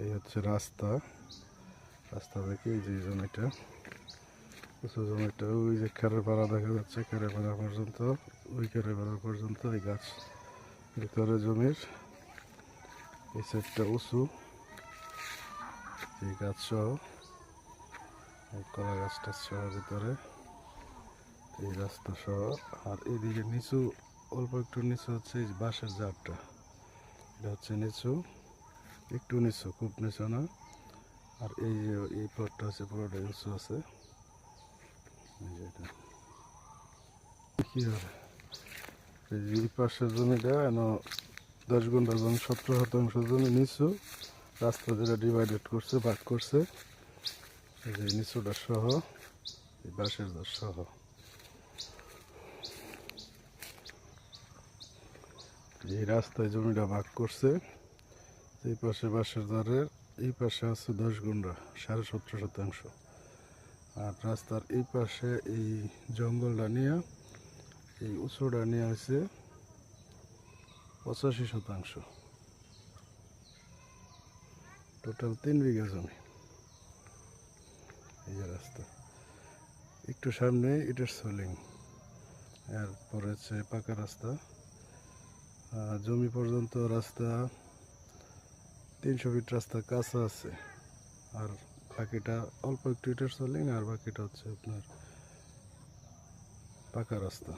এই হচ্ছে রাস্তা, রাস্তা থেকে এই যে জমিটা, উঁচু জমিটা, ওই যে খেরের পাড়া দেখা যাচ্ছে, খেরের পাড়া পর্যন্ত, ওই খেরের পাড়া পর্যন্ত এই গাছ ভিতরে জমির এই সাইডটা উঁচু, এই গাছ সহ, এই কলা গাছটা সহ ভিতরে এই রাস্তা সহ। আর এইদিকে নিচু, অল্প একটু নিচু হচ্ছে এই বাঁশের ঝাড়টা, এটা হচ্ছে নিচু, একটু নিচু, খুব নিচু না। আর এই যে এই প্লটটা হচ্ছে পুরোটাই উঁচু আছে। কি হবে এই পাশের জমিটা 10 গুণ্ঠ জমি, 17 শতাংশ জমি নিচু, রাস্তা যেটা ডিভাইডেড করছে, ভাগ করছে, এই যে নিচুটা সহ, এই বাঁশের ঝাড় সহ। এই রাস্তায় জমিটা ভাগ করছে, এই পাশে বাঁশের ধারের এই পাশে আছে 10 গুণ্ঠ, 17.5 শতাংশ। আর রাস্তার এই পাশে এই জঙ্গলটা নিয়ে, এই উঁচুটা নিয়ে হয়েছে 85 শতাংশ। টোটাল 3 বিঘা জমি। এই যে রাস্তা, একটু সামনে এটার সোলিং, এরপরে হচ্ছে পাকা রাস্তা, জমি পর্যন্ত রাস্তা 300 ফিট রাস্তা কাঁচা আছে। আর বাকিটা অল্প একটু ইটের সোলিং, আর বাকিটা হচ্ছে আপনার পাকা রাস্তা।